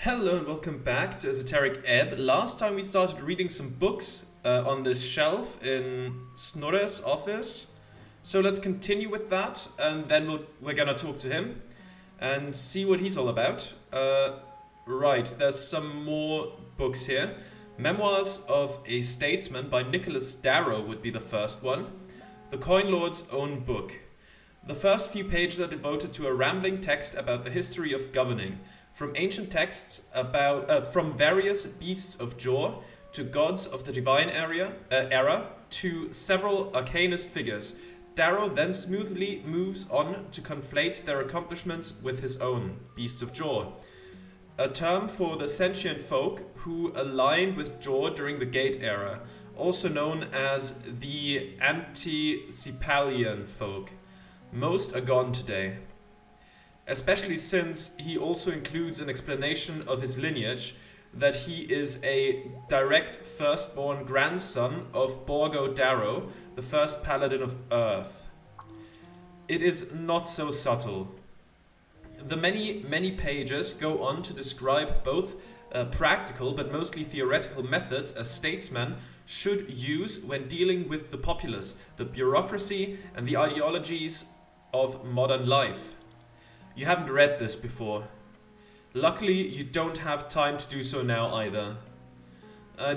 Hello and welcome back to Esoteric Ebb. Last time we started reading some books on this shelf in Snurre's office. So let's continue with that, and then we're gonna talk to him and see what he's all about. Right, there's some more books here. Memoirs of a Statesman by Nicholas Darrow would be the first one. The Coin Lord's Own Book. The first few pages are devoted to a rambling text about the history of governing, from ancient texts from various beasts of Jor to gods of the divine era to several arcanist figures. Darrow then smoothly moves on to conflate their accomplishments with his own, beasts of Jor, a term for the sentient folk who aligned with Jor during the Gate era, also known as the Anti-Cepalian folk. Most are gone today, especially since he also includes an explanation of his lineage, that he is a direct firstborn grandson of Borgo Darrow, the first paladin of Earth. It is not so subtle. The many pages go on to describe both practical but mostly theoretical methods a statesman should use when dealing with the populace, the bureaucracy, and the ideologies of modern life. You haven't read this before. Luckily, you don't have time to do so now either.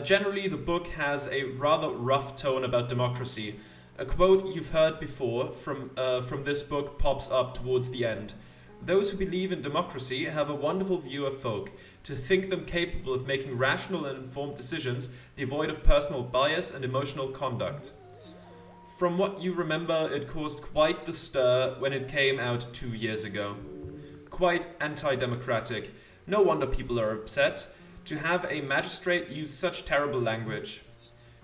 Generally, the book has a rather rough tone about democracy. A quote you've heard before from this book pops up towards the end. Those who believe in democracy have a wonderful view of folk, to think them capable of making rational and informed decisions, devoid of personal bias and emotional conduct. From what you remember, it caused quite the stir when it came out 2 years ago. Quite anti-democratic. No wonder people are upset to have a magistrate use such terrible language.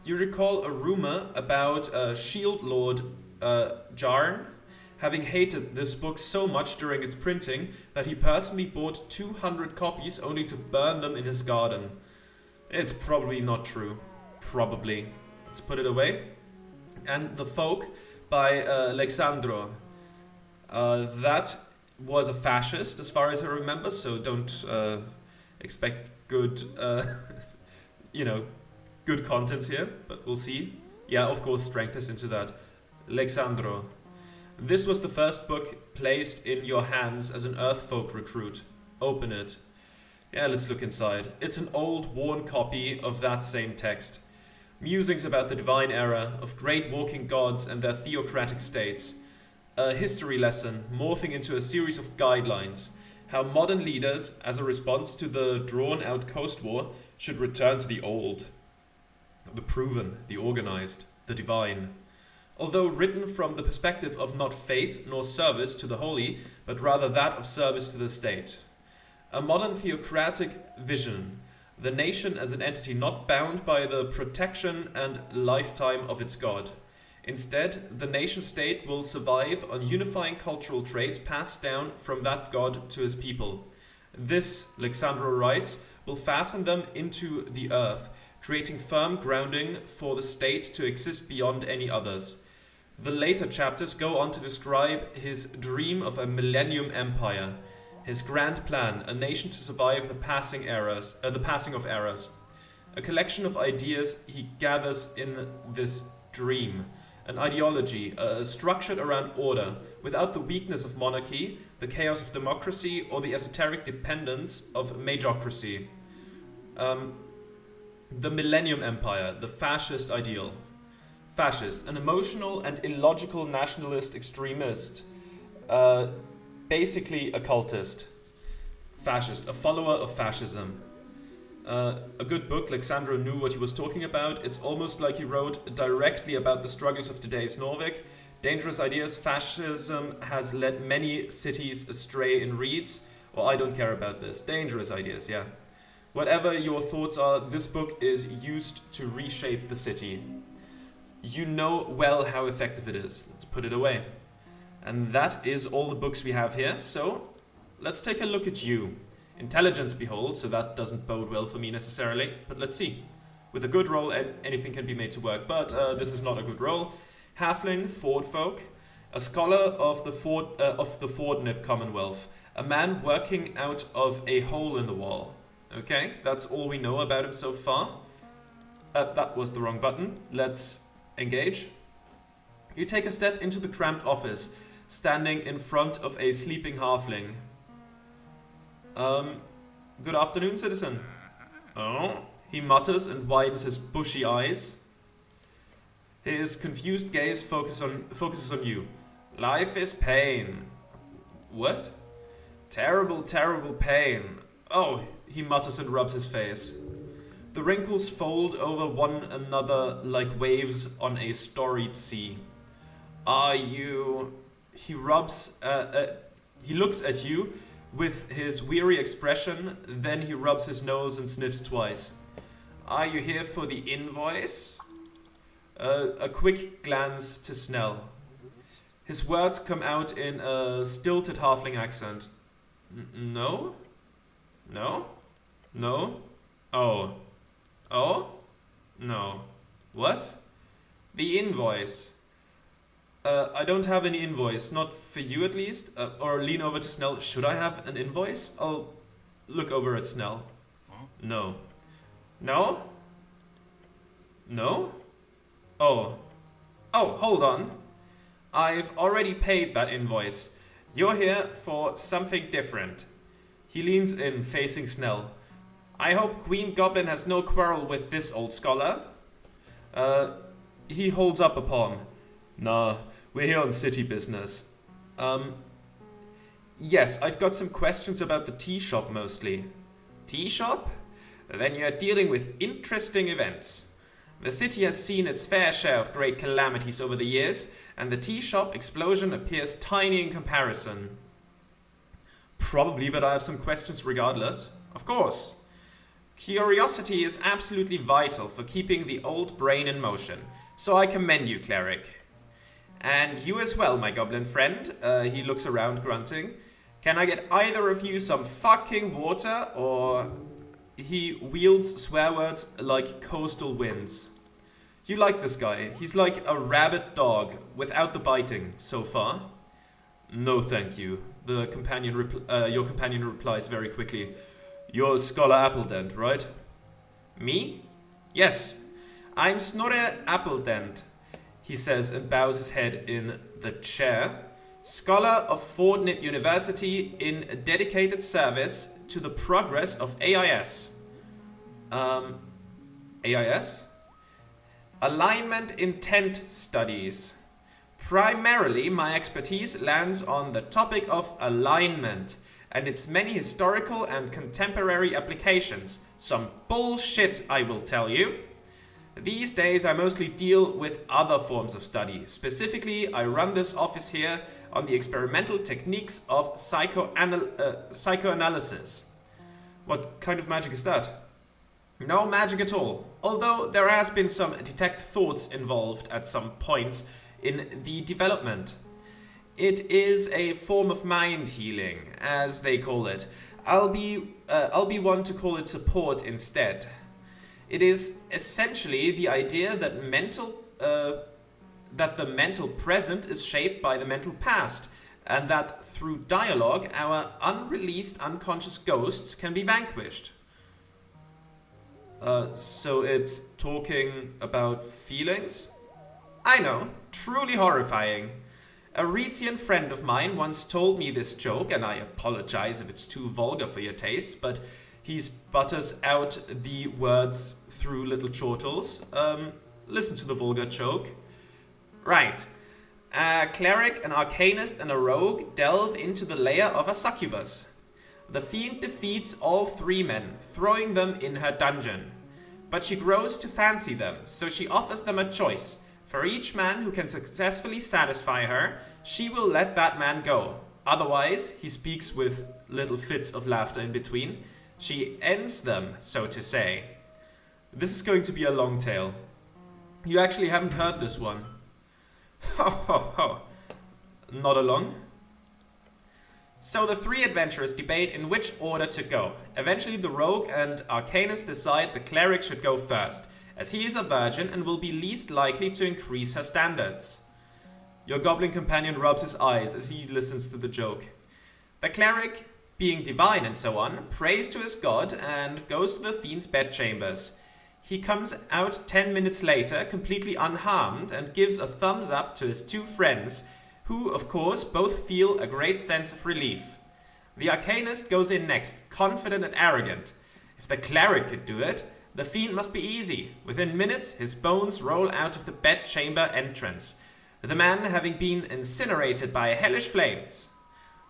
You recall a rumor about Shield Lord Jarn having hated this book so much during its printing that he personally bought 200 copies only to burn them in his garden. It's probably not true. Probably. Let's put it away. And The Folk by Alexandro. That was a fascist as far as I remember, so don't expect good, good contents here, but we'll see. Yeah, of course, strength is into that. Alexandro. This was the first book placed in your hands as an Earthfolk recruit. Open it. Yeah, let's look inside. It's an old, worn copy of that same text. Musings about the divine era, of great walking gods and their theocratic states. A history lesson morphing into a series of guidelines. How modern leaders, as a response to the drawn-out Coast War, should return to the old. The proven, the organized, the divine. Although written from the perspective of not faith nor service to the holy, but rather that of service to the state. A modern theocratic vision. The nation as an entity not bound by the protection and lifetime of its god. Instead, the nation-state will survive on unifying cultural traits passed down from that god to his people. This, Alexandro writes, will fasten them into the earth, creating firm grounding for the state to exist beyond any others. The later chapters go on to describe his dream of a millennium empire, his grand plan, a nation to survive the passing of eras. A collection of ideas he gathers in this dream. An ideology, structured around order, without the weakness of monarchy, the chaos of democracy, or the esoteric dependence of majocracy. The Millennium Empire, the fascist ideal. Fascist, an emotional and illogical nationalist extremist. Basically a cultist. Fascist, a follower of fascism. A good book. Alexandro knew what he was talking about. It's almost like he wrote directly about the struggles of today's Norvik. Dangerous ideas. Fascism has led many cities astray in reeds. Well, I don't care about this. Dangerous ideas, yeah. Whatever your thoughts are, this book is used to reshape the city. You know well how effective it is. Let's put it away. And that is all the books we have here, so let's take a look at you. Intelligence behold, so that doesn't bode well for me necessarily, but let's see. With a good roll, anything can be made to work, but this is not a good roll. Halfling, Ford folk, a scholar of the Fordnip Commonwealth, a man working out of a hole in the wall. Okay, that's all we know about him so far. That was the wrong button. Let's engage. You take a step into the cramped office, standing in front of a sleeping halfling. Good afternoon, citizen. Oh, he mutters and widens his bushy eyes. His confused gaze focuses on you. Life is pain. What? Terrible, terrible pain. Oh, he mutters and rubs his face. The wrinkles fold over one another like waves on a storied sea. Are you... He looks at you with his weary expression, then he rubs his nose and sniffs twice. Are you here for the invoice? A quick glance to Snell. His words come out in a stilted halfling accent. No? No? No? Oh. Oh? No. What? The invoice. I don't have any invoice. Not for you at least. Or lean over to Snell. Should I have an invoice? I'll look over at Snell. No. No? No? Oh. Oh, hold on. I've already paid that invoice. You're here for something different. He leans in, facing Snell. I hope Queen Goblin has no quarrel with this old scholar. He holds up a palm. Nah, we're here on city business. Yes, I've got some questions about the tea shop mostly. Tea shop? Then you're dealing with interesting events. The city has seen its fair share of great calamities over the years, and the tea shop explosion appears tiny in comparison. Probably, but I have some questions regardless. Of course. Curiosity is absolutely vital for keeping the old brain in motion, so I commend you, cleric. And you as well, my goblin friend. He looks around, grunting. Can I get either of you some fucking water, or... He wields swear words like coastal winds. You like this guy. He's like a rabid dog, without the biting, so far. No, thank you. Your companion replies very quickly. You're Scholar Appledent, right? Me? Yes. I'm Snurre Appledent, he says and bows his head in the chair. Scholar of Fordnip University in dedicated service to the progress of AIS. AIS? Alignment Intent Studies. Primarily, my expertise lands on the topic of alignment and its many historical and contemporary applications. Some bullshit, I will tell you. These days, I mostly deal with other forms of study. Specifically, I run this office here on the experimental techniques of psychoanalysis. What kind of magic is that? No magic at all, although there has been some detect thoughts involved at some points in the development. It is a form of mind healing, as they call it. I'll be one to call it support instead. It is essentially the idea that the mental present is shaped by the mental past, and that through dialogue, our unreleased unconscious ghosts can be vanquished. So it's talking about feelings? I know, truly horrifying. A Rezian friend of mine once told me this joke, and I apologize if it's too vulgar for your tastes, but he sputters out the words through little chortles. Listen to the vulgar joke. Right. A cleric, an arcanist, and a rogue delve into the lair of a succubus. The fiend defeats all three men, throwing them in her dungeon. But she grows to fancy them, so she offers them a choice. For each man who can successfully satisfy her, she will let that man go. Otherwise, he speaks with little fits of laughter in between, she ends them, so to say. This is going to be a long tale. You actually haven't heard this one. Ho ho ho. Not along? So the three adventurers debate in which order to go. Eventually the rogue and arcanist decide the cleric should go first, as he is a virgin and will be least likely to increase her standards. Your goblin companion rubs his eyes as he listens to the joke. The cleric being divine and so on, prays to his god and goes to the fiend's bedchambers. He comes out 10 minutes later, completely unharmed, and gives a thumbs up to his two friends, who, of course, both feel a great sense of relief. The Arcanist goes in next, confident and arrogant. If the cleric could do it, the fiend must be easy. Within minutes, his bones roll out of the bedchamber entrance, the man having been incinerated by hellish flames.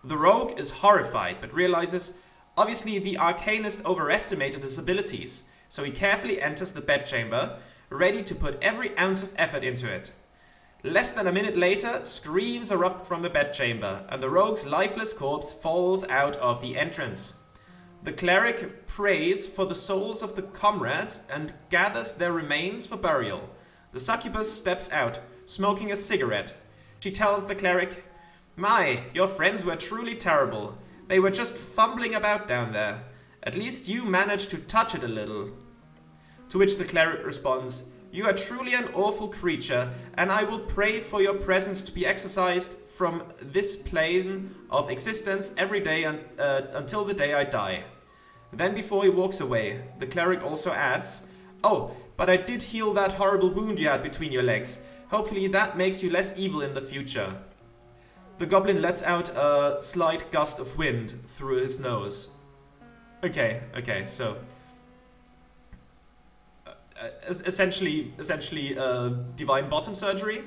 The rogue is horrified, but realizes, obviously the Arcanist overestimated his abilities, so he carefully enters the bedchamber, ready to put every ounce of effort into it. Less than a minute later, screams erupt from the bedchamber, and the rogue's lifeless corpse falls out of the entrance. The cleric prays for the souls of the comrades and gathers their remains for burial. The succubus steps out, smoking a cigarette. She tells the cleric, "My, your friends were truly terrible. They were just fumbling about down there. At least you managed to touch it a little." To which the cleric responds, "You are truly an awful creature, and I will pray for your presence to be exorcised from this plane of existence every day until the day I die." Then before he walks away, the cleric also adds, "Oh, but I did heal that horrible wound you had between your legs. Hopefully that makes you less evil in the future." The goblin lets out a slight gust of wind through his nose. Okay, so essentially divine bottom surgery.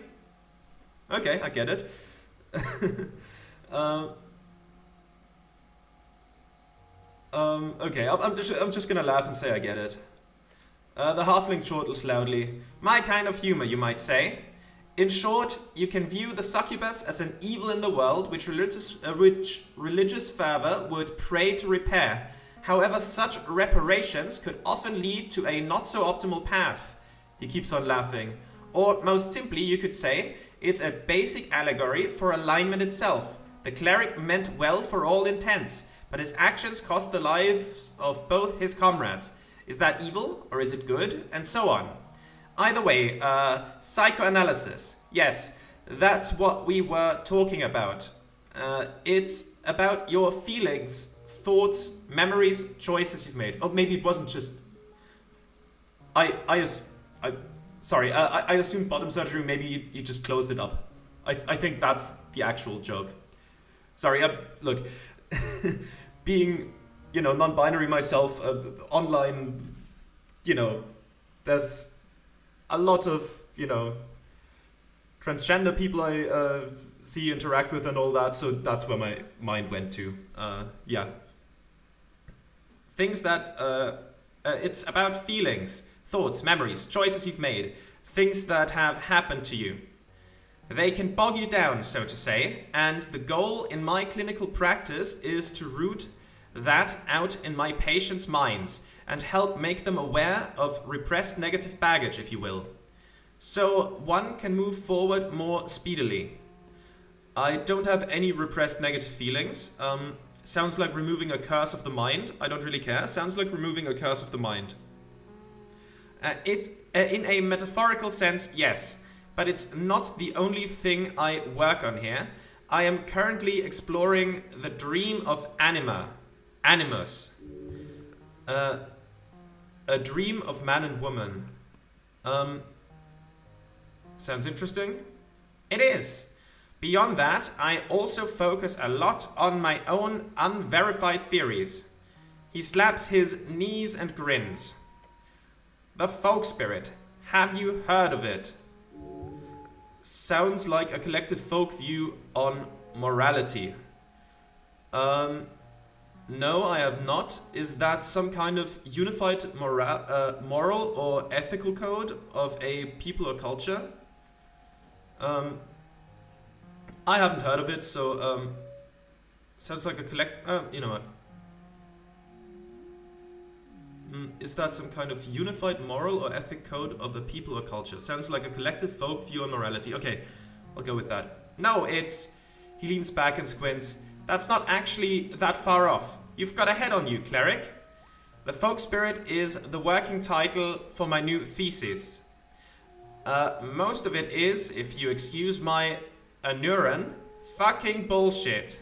Okay, I get it. Okay, I'm just gonna laugh and say I get it. The halfling chortles loudly. "My kind of humor, you might say. In short, you can view the succubus as an evil in the world which religious fervor would pray to repair. However, such reparations could often lead to a not-so-optimal path." He keeps on laughing. "Or, most simply, you could say, it's a basic allegory for alignment itself. The cleric meant well for all intents, but his actions cost the lives of both his comrades. Is that evil, or is it good? And so on. Either way, psychoanalysis. Yes, that's what we were talking about. It's about your feelings, thoughts, memories, choices you've made." Oh, maybe it wasn't just... I assumed bottom surgery, maybe you just closed it up. I think that's the actual joke. Sorry, look, being, non-binary myself, online, there's a lot of, transgender people I see, interact with and all that, so that's where my mind went to. Yeah. Things that, it's about feelings, thoughts, memories, choices you've made, things that have happened to you. They can bog you down, so to say, and the goal in my clinical practice is to root that out in my patients' minds and help make them aware of repressed negative baggage, if you will. So one can move forward more speedily. I don't have any repressed negative feelings. Sounds like removing a curse of the mind. I don't really care. Sounds like removing a curse of the mind. In a metaphorical sense, yes. But it's not the only thing I work on here. I am currently exploring the dream of animus. A dream of man and woman. Sounds interesting? It is. Beyond that, I also focus a lot on my own unverified theories. He slaps his knees and grins. The folk spirit. Have you heard of it? Sounds like a collective folk view on morality. No, I have not. Is that some kind of unified moral or ethical code of a people or culture? I haven't heard of it, so sounds like a you know what? Is that some kind of unified moral or ethic code of a people or culture? Sounds like a collective folk view on morality. Okay, I'll go with that. No, it's... He leans back and squints. That's not actually that far off. You've got a head on you, cleric. The folk spirit is the working title for my new thesis. Most of it is, if you excuse my neuron, fucking bullshit.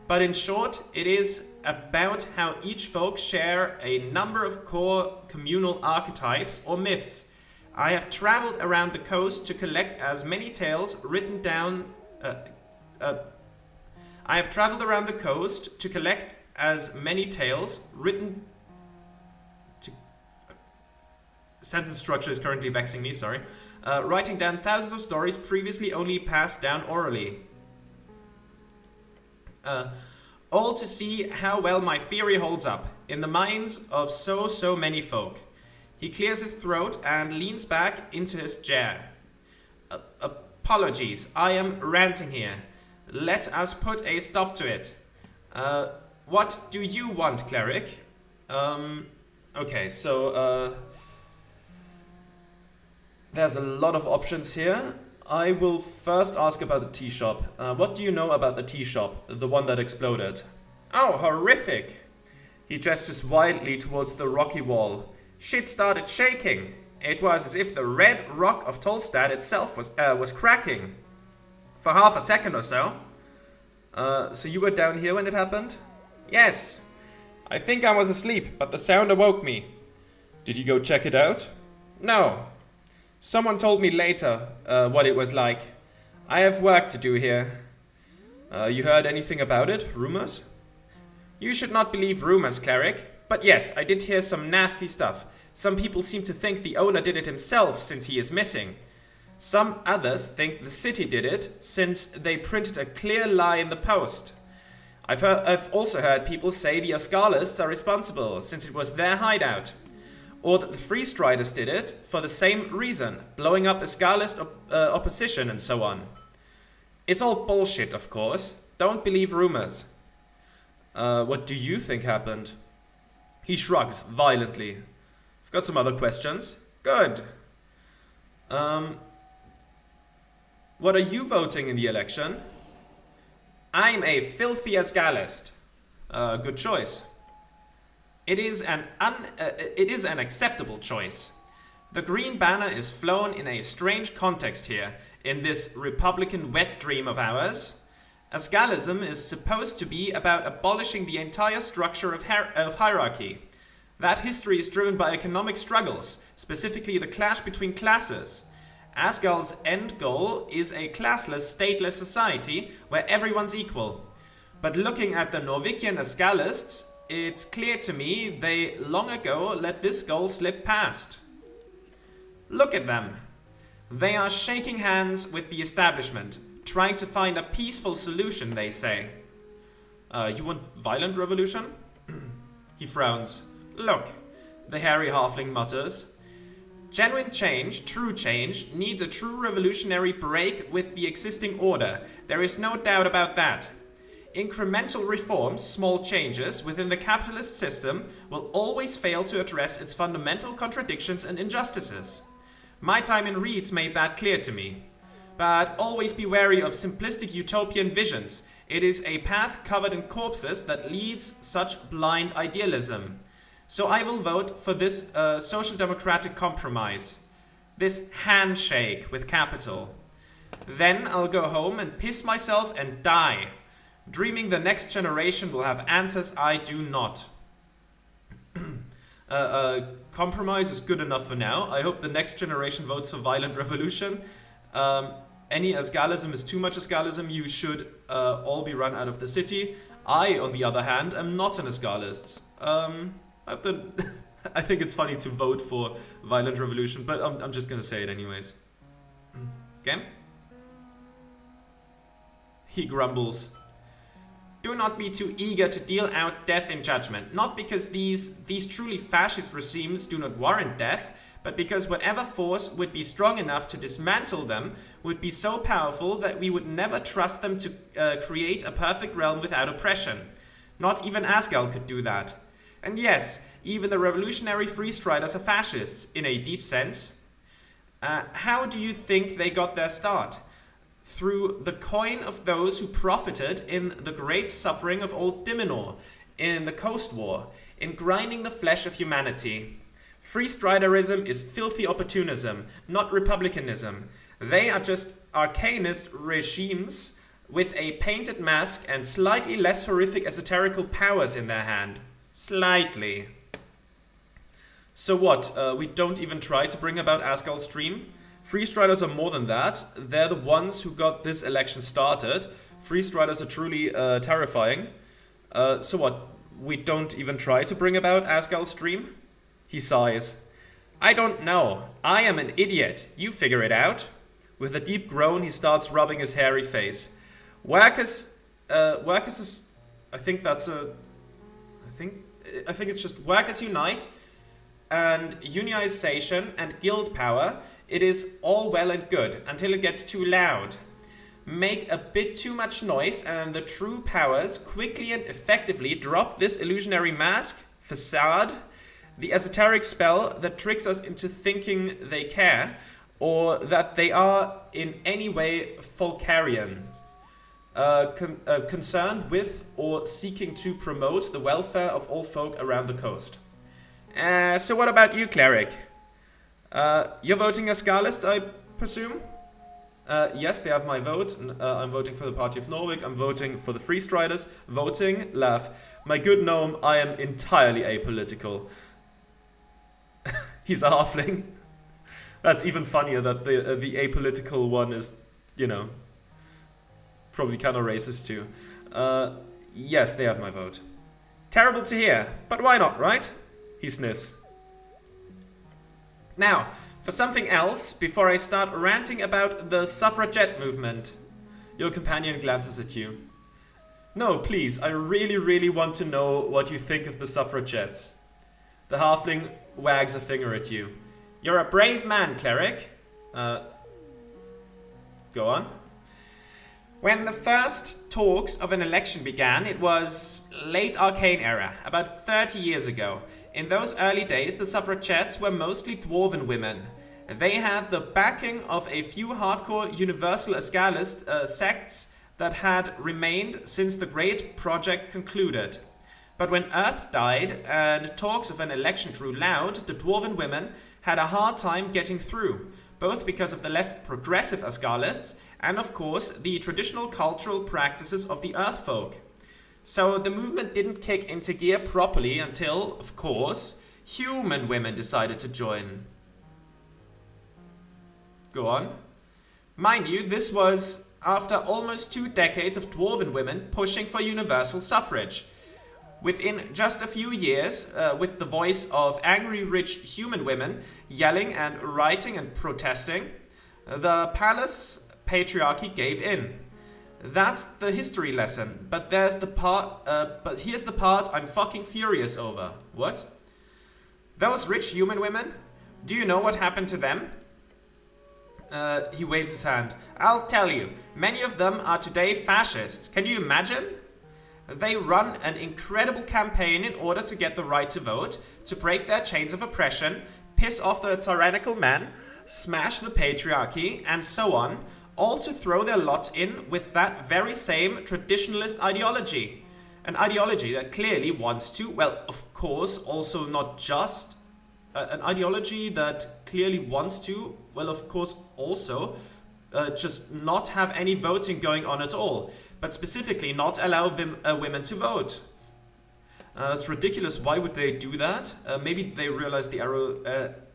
But in short, it is about how each folk share a number of core communal archetypes or myths. I have traveled around the coast to collect as many tales written down. I have traveled around the coast to collect as many tales written. Sentence structure is currently vexing me, sorry. Writing down thousands of stories previously only passed down orally. All to see how well my theory holds up in the minds of so many folk. He clears his throat and leans back into his chair. Apologies, I am ranting here. Let us put a stop to it. What do you want, cleric? Okay, so there's a lot of options here. I will first ask about the tea shop. What do you know about the tea shop, the one that exploded? Oh, horrific! He gestures wildly towards the rocky wall. Shit started shaking. It was as if the red rock of Tolstad itself was cracking. For half a second or so. So you were down here when it happened? Yes. I think I was asleep, but the sound awoke me. Did you go check it out? No. Someone told me later what it was like. I have work to do here. You heard anything about it? Rumors? You should not believe rumors, cleric. But yes, I did hear some nasty stuff. Some people seem to think the owner did it himself since he is missing. Some others think the city did it since they printed a clear lie in the post. I've also heard people say the Ascalists are responsible since it was their hideout. Or that the Free Striders did it for the same reason, blowing up Ascalist opposition and so on. It's all bullshit, of course. Don't believe rumors. What do you think happened? He shrugs violently. I've got some other questions. Good. What are you voting in the election? I'm a filthy Ascalist. Good choice. It is an acceptable choice. The green banner is flown in a strange context here, in this Republican wet dream of ours. Ascalism is supposed to be about abolishing the entire structure of hierarchy. That history is driven by economic struggles, specifically the clash between classes. Asgal's end goal is a classless, stateless society where everyone's equal. But looking at the Norvikian Ascalists, it's clear to me they long ago let this goal slip past. Look at them. They are shaking hands with the establishment, trying to find a peaceful solution, they say. You want violent revolution? He frowns. Look, the hairy halfling mutters. Genuine change, true change, needs a true revolutionary break with the existing order. There is no doubt about that. Incremental reforms, small changes within the capitalist system will always fail to address its fundamental contradictions and injustices. My time in Reeds made that clear to me. But always be wary of simplistic utopian visions. It is a path covered in corpses that leads such blind idealism. So I will vote for this social democratic compromise. This handshake with capital. Then I'll go home and piss myself and die. Dreaming the next generation will have answers I do not. Compromise is good enough for now. I hope the next generation votes for violent revolution. Any Asgalism is too much Asgalism. You should all be run out of the city. I, on the other hand, am not an Asgalist. I think it's funny to vote for violent revolution, but I'm just gonna say it anyways. Okay? He grumbles. Do not be too eager to deal out death in judgment, not because these truly fascist regimes do not warrant death, but because whatever force would be strong enough to dismantle them would be so powerful that we would never trust them to create a perfect realm without oppression. Not even Asgal could do that. And yes, even the revolutionary Free Striders are fascists, in a deep sense. How do you think they got their start? Through the coin of those who profited in the great suffering of old Dimenor, in the Coast War, in grinding the flesh of humanity. Free Striderism is filthy opportunism, not republicanism. They are just arcanist regimes with a painted mask and slightly less horrific esoterical powers in their hand. Slightly. So what, we don't even try to bring about Asgal's dream? Freestriders are more than that. They're the ones who got this election started. Freestriders are truly terrifying. So what, we don't even try to bring about Asgal's dream? He sighs. I don't know. I am an idiot. You figure it out. With a deep groan, he starts rubbing his hairy face. Workers is... I think it's just Workers Unite and unionization and guild power. It is all well and good until it gets too loud. Make a bit too much noise and the true powers quickly and effectively drop this illusionary mask, facade, the esoteric spell that tricks us into thinking they care, or that they are in any way Folkarian, concerned with or seeking to promote the welfare of all folk around the coast. So what about you, cleric? You're voting Asgalist, I presume? Yes, they have my vote. I'm voting for the Party of Norwich. I'm voting for the Freestriders. Voting, laugh. My good gnome, I am entirely apolitical. He's a halfling. That's even funnier that the apolitical one is, probably kind of racist too. Yes, they have my vote. Terrible to hear, but why not, right? He sniffs. Now, for something else, before I start ranting about the suffragette movement. Your companion glances at you. No, please, I really, really want to know what you think of the suffragettes. The halfling wags a finger at you. You're a brave man, cleric. Go on. When the first talks of an election began, it was late Arcane era, about 30 years ago. In those early days, the suffragettes were mostly dwarven women. They had the backing of a few hardcore Universal Asgalist sects that had remained since the Great Project concluded. But when Earth died and talks of an election grew loud, the dwarven women had a hard time getting through, both because of the less progressive Asgalists and, of course, the traditional cultural practices of the Earth folk. So the movement didn't kick into gear properly until, of course, human women decided to join. Go on. Mind you, this was after almost 2 decades of dwarven women pushing for universal suffrage. Within just a few years, with the voice of angry rich human women yelling and writing and protesting, the palace patriarchy gave in. That's the history lesson, but here's the part I'm fucking furious over. What? Those rich human women? Do you know what happened to them? He waves his hand. I'll tell you, many of them are today fascists. Can you imagine? They run an incredible campaign in order to get the right to vote, to break their chains of oppression, piss off the tyrannical man, smash the patriarchy, and so on, all to throw their lot in with that very same traditionalist ideology. An ideology that clearly wants to, well, of course, also not just, an ideology that clearly wants to, well, of course, also, just not have any voting going on at all, but specifically not allow women to vote. That's ridiculous. Why would they do that? Maybe they realize the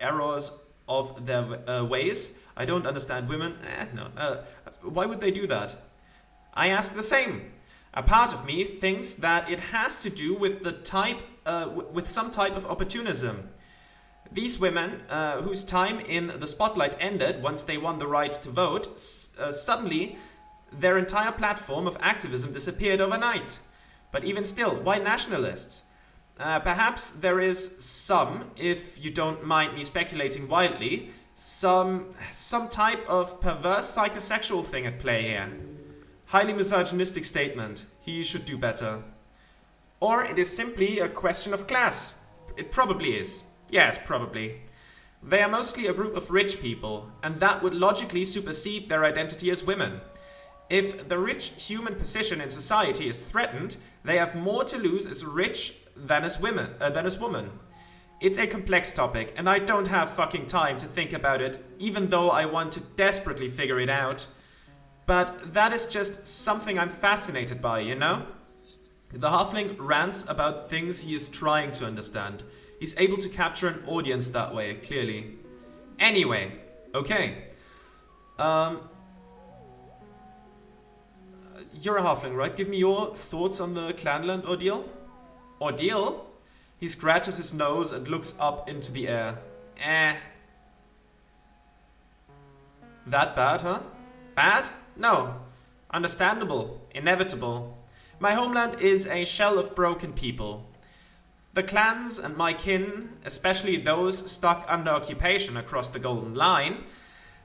errors of their ways. I don't understand women. No. Why would they do that? I ask the same. A part of me thinks that it has to do with with some type of opportunism. These women, whose time in the spotlight ended once they won the rights to vote, suddenly their entire platform of activism disappeared overnight. But even still, why nationalists? Perhaps there is some, if you don't mind me speculating wildly, some type of perverse psychosexual thing at play here. Highly misogynistic statement. He should do better. Or it is simply a question of class. It probably is. Yes, probably. They are mostly a group of rich people, and that would logically supersede their identity as women. If the rich human position in society is threatened, they have more to lose as rich than as women. It's a complex topic, and I don't have fucking time to think about it, even though I want to desperately figure it out. But that is just something I'm fascinated by, you know? The halfling rants about things he is trying to understand. He's able to capture an audience that way, clearly. Anyway, okay. You're a halfling, right? Give me your thoughts on the Clanland ordeal. Ordeal? He scratches his nose and looks up into the air. That bad, huh? Bad? No. Understandable. Inevitable. My homeland is a shell of broken people. The clans and my kin, especially those stuck under occupation across the Golden Line,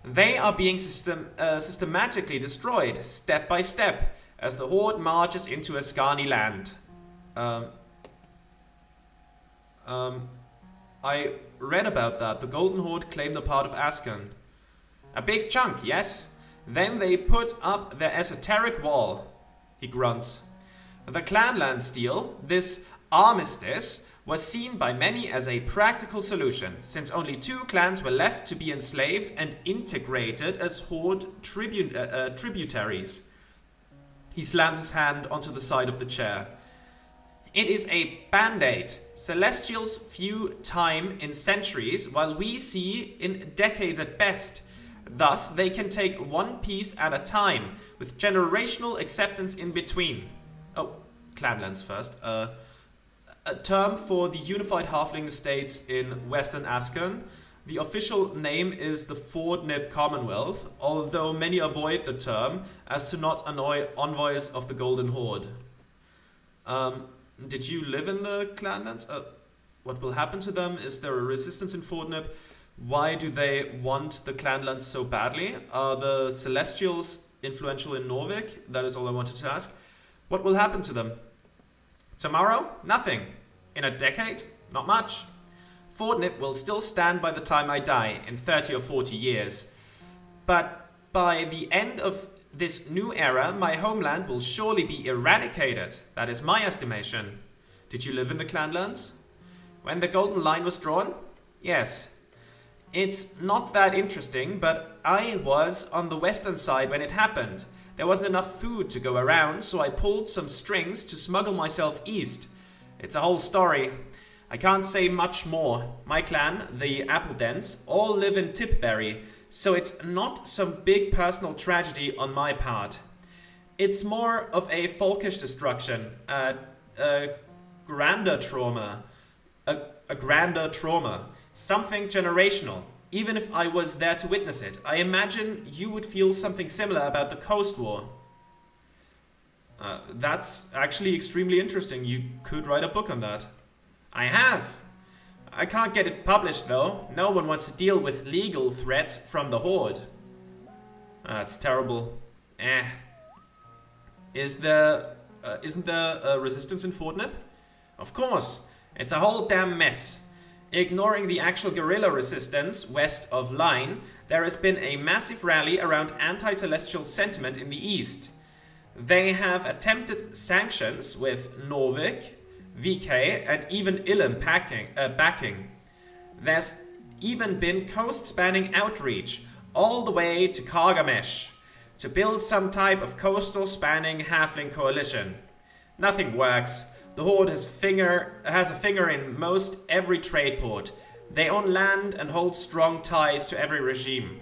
they are being systematically destroyed, step by step, as the Horde marches into Askani land. I read about that. The Golden Horde claimed a part of Askan. A big chunk, yes? Then they put up their esoteric wall, he grunts. The Clanland deal, this armistice, was seen by many as a practical solution, since only 2 clans were left to be enslaved and integrated as Horde tributaries. He slams his hand onto the side of the chair. It is a band-aid. Celestials view time in centuries, while we see in decades at best. Thus, they can take one piece at a time, with generational acceptance in between. Oh, Clanlands first. A term for the unified halfling states in Western Askan. The official name is the Fordnip Commonwealth, although many avoid the term as to not annoy envoys of the Golden Horde. Did you live in the Clanlands? What will happen to them? Is there a resistance in Fordnip? Why do they want the Clanlands so badly? Are the Celestials influential in Norvik? That is all I wanted to ask. What will happen to them? Tomorrow? Nothing. In a decade? Not much. Fordnip will still stand by the time I die, in 30 or 40 years. But by the end of this new era, my homeland will surely be eradicated. That is my estimation. Did you live in the Clanlands? When the Golden Line was drawn? Yes. It's not that interesting, but I was on the western side when it happened. There wasn't enough food to go around, so I pulled some strings to smuggle myself east. It's a whole story. I can't say much more. My clan, the Appledents, all live in Tipberry, so it's not some big personal tragedy on my part. It's more of a folkish destruction, a grander trauma. A grander trauma. Something generational. Even if I was there to witness it, I imagine you would feel something similar about the Coast War. That's actually extremely interesting. You could write a book on that. I have. I can't get it published though. No one wants to deal with legal threats from the Horde. That's terrible. Isn't there a resistance in Fordnip? Of course. It's a whole damn mess. Ignoring the actual guerrilla resistance west of Line, there has been a massive rally around anti-celestial sentiment in the east. They have attempted sanctions with Norvik, VK, and even Ilum backing. There's even been coast-spanning outreach all the way to Kargamesh to build some type of coastal-spanning halfling coalition. Nothing works. The Horde has a finger in most every trade port. They own land and hold strong ties to every regime.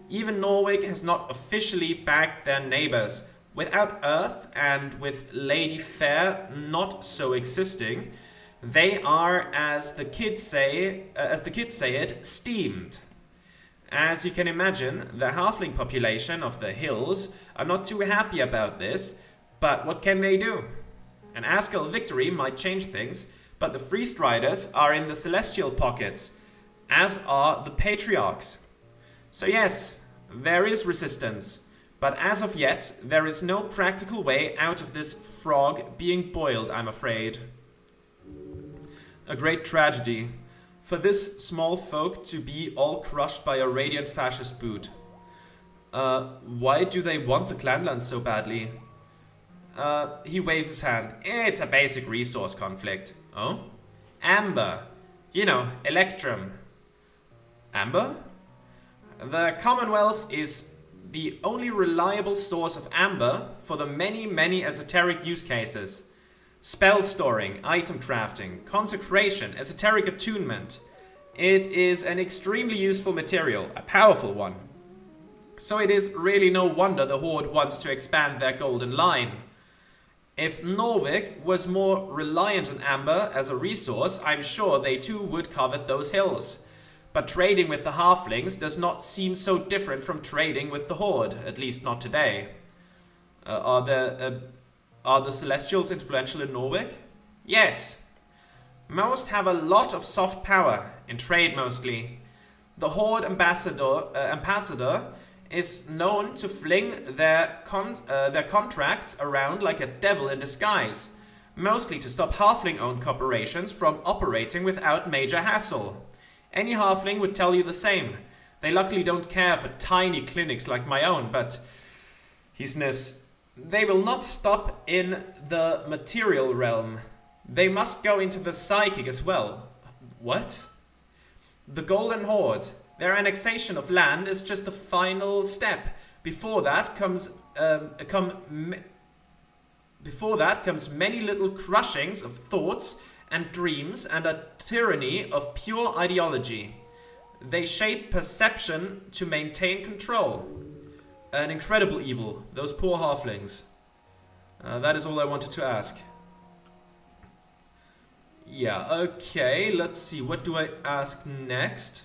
Even Norway has not officially backed their neighbors. Without Earth and with Lady Fair not so existing, they are, as the kids say it, steamed. As you can imagine, the halfling population of the hills are not too happy about this, but what can they do? An Askell victory might change things, but the Free Striders are in the celestial pockets, as are the Patriarchs. So yes, there is resistance, but as of yet, there is no practical way out of this frog being boiled, I'm afraid. A great tragedy, for this small folk to be all crushed by a radiant fascist boot. Why do they want the Clanlands so badly? He waves his hand. It's a basic resource conflict. Oh? Amber. You know, Electrum. Amber? The Commonwealth is the only reliable source of amber for the many esoteric use cases. Spell storing, item crafting, consecration, esoteric attunement. It is an extremely useful material, a powerful one. So it is really no wonder the Horde wants to expand their golden line. If Norvik was more reliant on amber as a resource, I'm sure they too would covet those hills. But trading with the halflings does not seem so different from trading with the Horde, at least not today. Are the Celestials influential in Norvik? Yes. Most have a lot of soft power, in trade mostly. The Horde ambassador is known to fling their contracts around like a devil in disguise, mostly to stop halfling-owned corporations from operating without major hassle. Any halfling would tell you the same. They luckily don't care for tiny clinics like my own, but he sniffs. They will not stop in the material realm. They must go into the psychic as well. What? The Golden Horde. Their annexation of land is just the final step. Before that comes many little crushings of thoughts and dreams and a tyranny of pure ideology. They shape perception to maintain control. An incredible evil, those poor halflings. That is all I wanted to ask. Yeah, okay, let's see. What do I ask next?